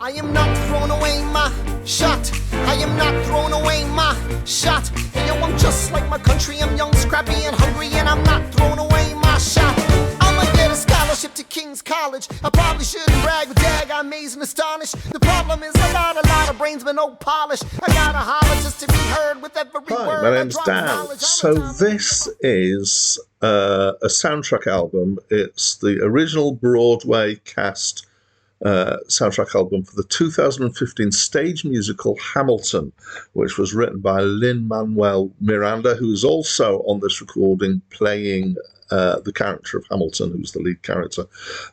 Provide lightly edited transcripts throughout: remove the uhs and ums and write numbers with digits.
I am not throwing away my shot. I am not throwing away my shot. Hey, yo, I'm just like my country. I'm young, scrappy, and hungry, and I'm not throwing away my shot. I'ma get a scholarship to King's College. I probably shouldn't brag, but dag, I'm amazed and astonished. The problem is I got a lot of brains, but no polish. I gotta holler just to be heard with every Hi, word. my name's Dan. So this is a soundtrack album. It's the original Broadway cast soundtrack album for the 2015 stage musical Hamilton, which was written by Lin-Manuel Miranda, who is also on this recording playing the character of Hamilton, who's the lead character.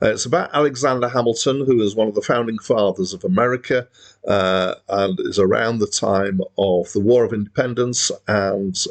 It's about Alexander Hamilton, who is one of the founding fathers of America and is around the time of the War of Independence, and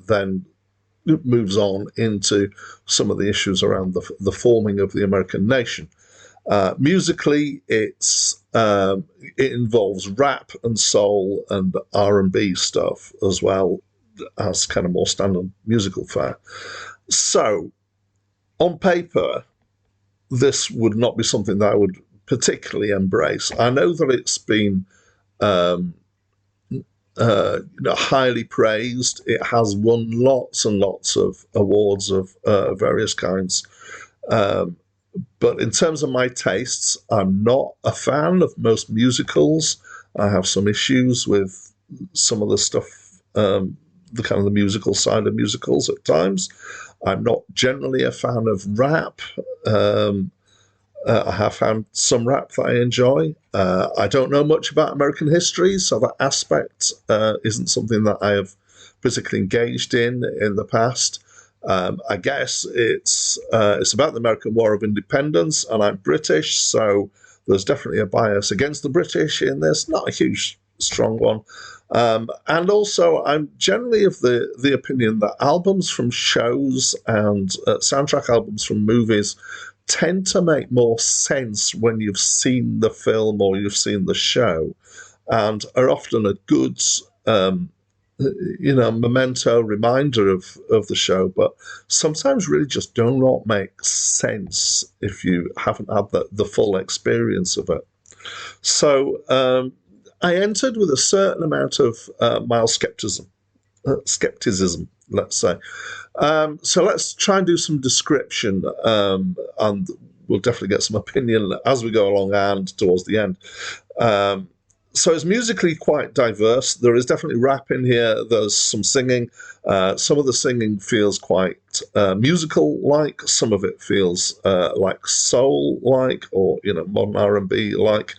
then moves on into some of the issues around the forming of the American nation. Musically, it involves rap and soul and R&B stuff, as well as kind of more standard musical fare. So, on paper, this would not be something that I would particularly embrace. I know that it's been highly praised. It has won lots and lots of awards of various kinds. But in terms of my tastes, I'm not a fan of most musicals. I have some issues with some of the stuff, the kind of the musical side of musicals at times. I'm not generally a fan of rap. I have found some rap that I enjoy. I don't know much about American history, so that aspect isn't something that I have particularly engaged in the past. I guess it's about the American War of Independence, and I'm British, so there's definitely a bias against the British in this, not a huge, strong one. And also, I'm generally of the opinion that albums from shows and soundtrack albums from movies tend to make more sense when you've seen the film or you've seen the show, and are often a good memento reminder of the show, but sometimes really just do not make sense if you haven't had the full experience of it. So I entered with a certain amount of mild skepticism, let's say. So let's try and do some description, and we'll definitely get some opinion as we go along and towards the end. So it's musically quite diverse. There is definitely rap in here. There's some singing. Some of the singing feels quite musical-like. Some of it feels like soul-like, or modern R&B-like.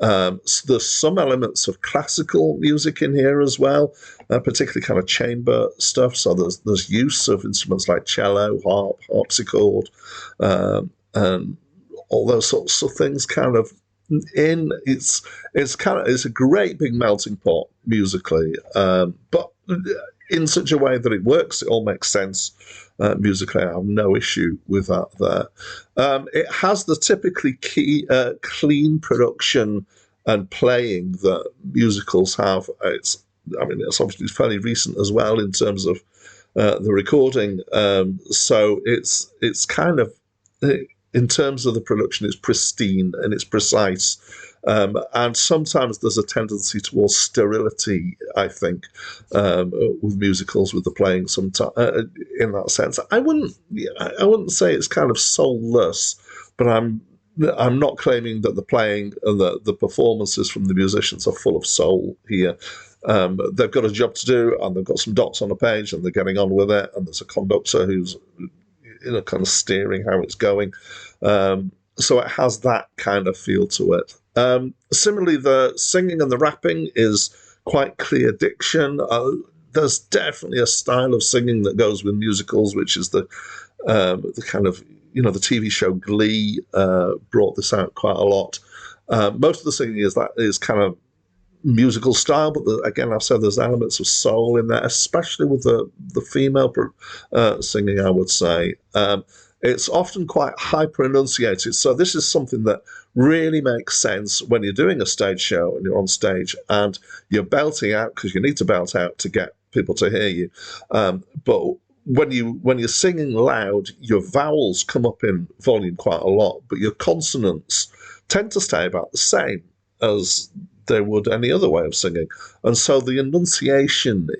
So there's some elements of classical music in here as well, particularly kind of chamber stuff. So there's use of instruments like cello, harp, harpsichord, and all those sorts of things kind of. It's a great big melting pot musically, but in such a way that it works. It all makes sense musically. I have no issue with that there. It has the typically clean production and playing that musicals have. It's obviously fairly recent as well in terms of the recording. So it's kind of. In terms of the production, it's pristine and it's precise. And sometimes there's a tendency towards sterility, I think, with musicals, with the playing sometimes, in that sense. I wouldn't say it's kind of soulless, but I'm not claiming that the playing and the performances from the musicians are full of soul here. They've got a job to do, and they've got some dots on a page, and they're getting on with it, and there's a conductor who's kind of steering how it's going. So it has that kind of feel to it. Similarly, the singing and the rapping is quite clear diction. There's definitely a style of singing that goes with musicals, which is the kind of, the TV show Glee brought this out quite a lot. Most of the singing is kind of musical style, but again, I've said there's elements of soul in there, especially with the female singing, I would say. It's often quite hyper enunciated, so this is something that really makes sense when you're doing a stage show and you're on stage and you're belting out, because you need to belt out to get people to hear you. But when you're singing loud, your vowels come up in volume quite a lot, but your consonants tend to stay about the same. as they would any other way of singing. And so the enunciation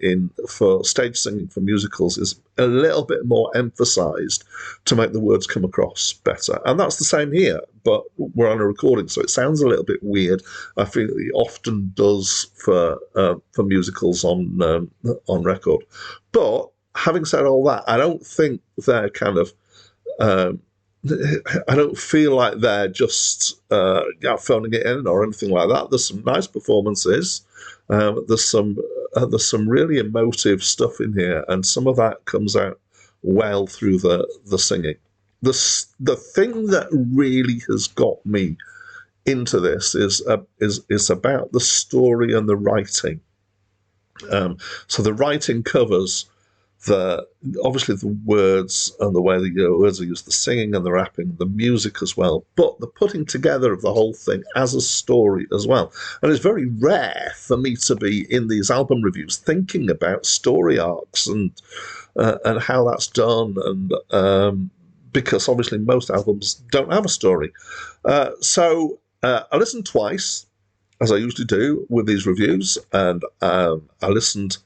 for stage singing for musicals is a little bit more emphasized to make the words come across better. And that's the same here, but we're on a recording, so it sounds a little bit weird. I feel it often does for musicals on record. But having said all that, I don't think they're kind of I don't feel like they're just phoning it in or anything like that. There's some nice performances. There's some really emotive stuff in here, and some of that comes out well through the singing. The thing that really has got me into this is about the story and the writing. So the writing covers obviously the words and the way the words are used, the singing and the rapping, the music as well, but the putting together of the whole thing as a story as well. And it's very rare for me to be in these album reviews thinking about story arcs and how that's done, and because obviously most albums don't have a story. So I listened twice, as I usually do with these reviews, and I listened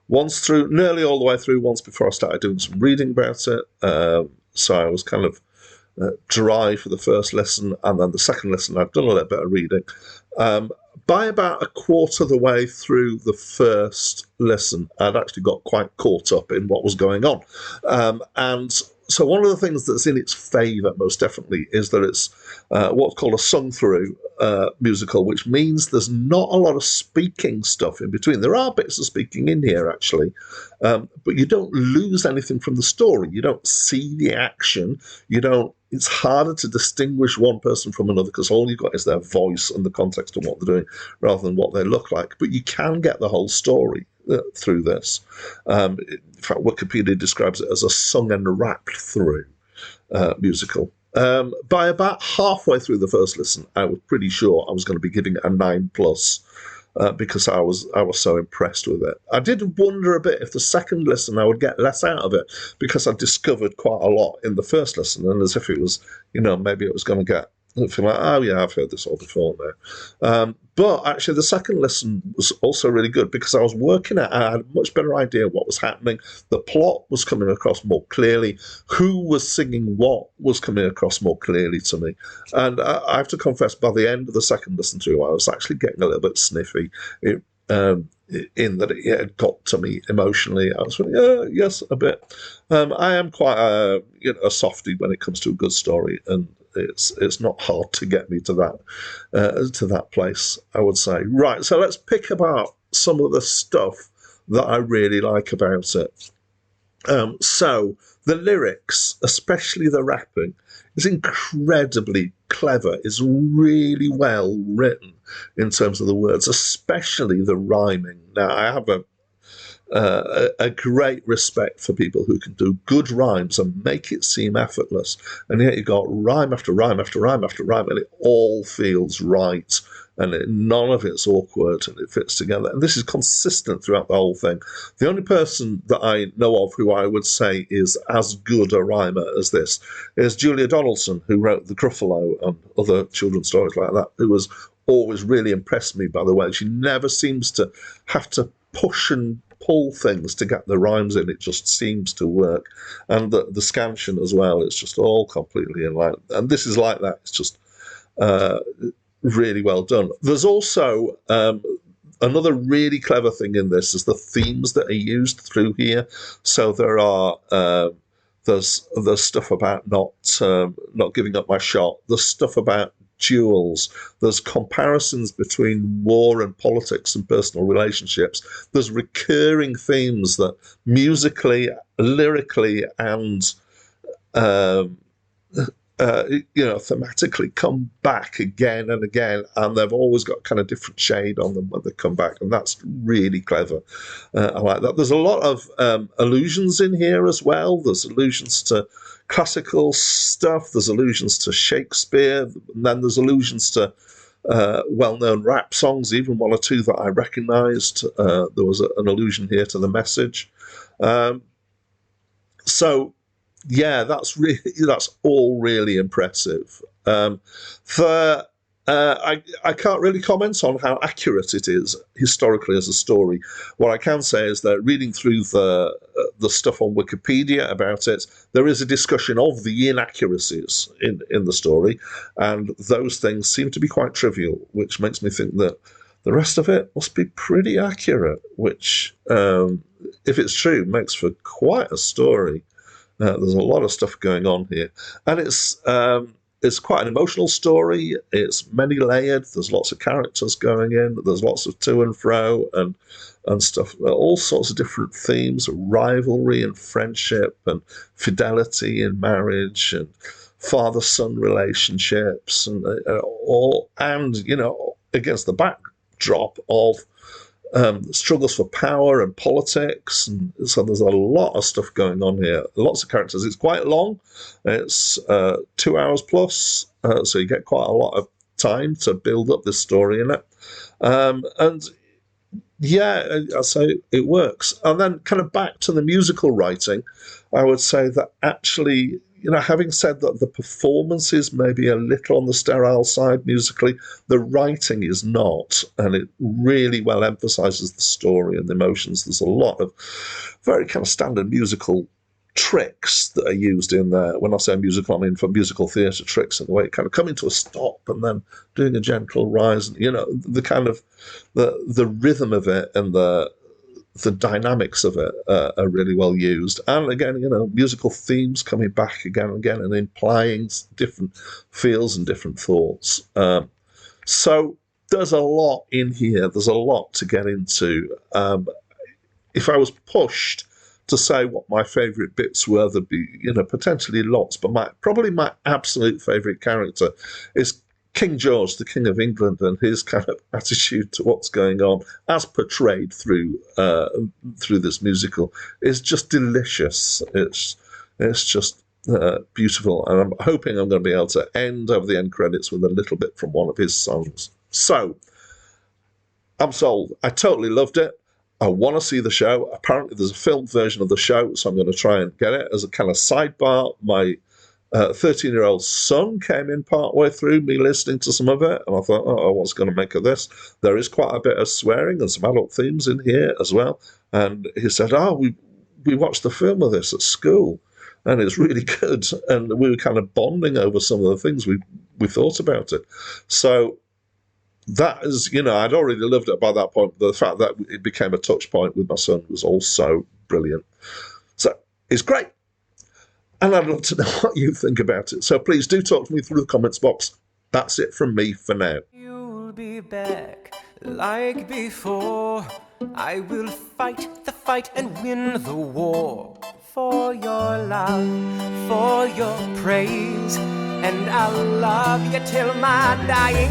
once through, nearly all the way through, once before I started doing some reading about it. So I was kind of dry for the first listen, and then the second listen I've done a little bit of reading. By about a quarter of the way through the first listen, I'd actually got quite caught up in what was going on. And so one of the things that's in its favour, most definitely, is that it's what's called a sung-through musical, which means there's not a lot of speaking stuff in between. There are bits of speaking in here, actually, but you don't lose anything from the story. You don't see the action. It's harder to distinguish one person from another because all you've got is their voice and the context of what they're doing rather than what they look like. But you can get the whole story through this. In fact, Wikipedia describes it as a sung and rapped through musical. By about halfway through the first listen, I was pretty sure I was going to be giving it a 9+, because I was so impressed with it. I did wonder a bit if the second listen I would get less out of it, because I discovered quite a lot in the first listen, and as if it was, maybe it was going to get feel like, oh yeah, I've heard this all before now. But actually the second listen was also really good because I was working out, I had a much better idea of what was happening. The plot was coming across more clearly. Who was singing what was coming across more clearly to me. And I have to confess, by the end of the second listen through, I was actually getting a little bit sniffy. In that it had got to me emotionally. I was like, yes, a bit. I am quite a softie when it comes to a good story, and it's not hard to get me to that place, I would say. Right, so let's pick about some of the stuff that I really like about it. So the lyrics, especially the rapping, is incredibly clever. It's really well written in terms of the words, especially the rhyming. Now, I have a great respect for people who can do good rhymes and make it seem effortless. And yet you've got rhyme after rhyme after rhyme after rhyme, and it all feels right. And none of it's awkward, and it fits together. And this is consistent throughout the whole thing. The only person that I know of who I would say is as good a rhymer as this is Julia Donaldson, who wrote The Gruffalo and other children's stories like that, who has always really impressed me by the way. She never seems to have to push and pull things to get the rhymes in. It just seems to work. And the scansion as well, it's just all completely in line. And this is like that. It's just really well done. There's also another really clever thing in this is the themes that are used through here. So there are there's stuff about not giving up my shot. There's stuff about duels. There's comparisons between war and politics and personal relationships. There's recurring themes that musically, lyrically, and thematically come back again and again, and they've always got kind of different shade on them when they come back, and that's really clever. I like that. There's a lot of allusions in here as well. There's allusions to classical stuff, there's allusions to Shakespeare, and then there's allusions to well-known rap songs, even one or two that I recognised. There was an allusion here to The Message. So yeah, that's all really impressive. For I can't really comment on how accurate it is historically as a story. What I can say is that reading through the stuff on Wikipedia about it, there is a discussion of the inaccuracies in the story, and those things seem to be quite trivial, which makes me think that the rest of it must be pretty accurate, which, if it's true, makes for quite a story. There's a lot of stuff going on here, and it's quite an emotional story. It's many layered. There's lots of characters going in. There's lots of to and fro and stuff. All sorts of different themes: rivalry and friendship, and fidelity in marriage, and father-son relationships, and all. And against the backdrop of struggles for power and politics, and so there's a lot of stuff going on here. Lots of characters. It's quite long. It's 2 hours plus, so you get quite a lot of time to build up this story in it. And yeah, so it works. And then kind of back to the musical writing, I would say that actually, having said that the performances may be a little on the sterile side musically, the writing is not, and it really well emphasizes the story and the emotions. There's a lot of very kind of standard musical tricks that are used in there. When I say musical, I mean for musical theatre tricks, in the way it kind of coming to a stop and then doing a gentle rise. The kind of the rhythm of it and the dynamics of it are really well used. And again, musical themes coming back again and again and implying different feels and different thoughts. So there's a lot in here. There's a lot to get into. If I was pushed to say what my favourite bits were, there'd be, potentially lots, but probably my absolute favourite character is King George, the King of England, and his kind of attitude to what's going on, as portrayed through this musical, is just delicious. It's just beautiful, and I'm hoping I'm going to be able to end over the end credits with a little bit from one of his songs. So, I'm sold. I totally loved it. I want to see the show. Apparently, there's a filmed version of the show, so I'm going to try and get it. As a kind of sidebar, my 13-year-old son came in partway through me listening to some of it, and I thought, what's going to make of this? There is quite a bit of swearing and some adult themes in here as well. And he said, we watched the film of this at school, and it's really good. And we were kind of bonding over some of the things we thought about it. So that is, I'd already loved it by that point. The fact that it became a touch point with my son was also brilliant. So it's great. And I'd love to know what you think about it. So please do talk to me through the comments box. That's it from me for now. You'll be back like before. I will fight the fight and win the war. For your love, for your praise. And I'll love you till my dying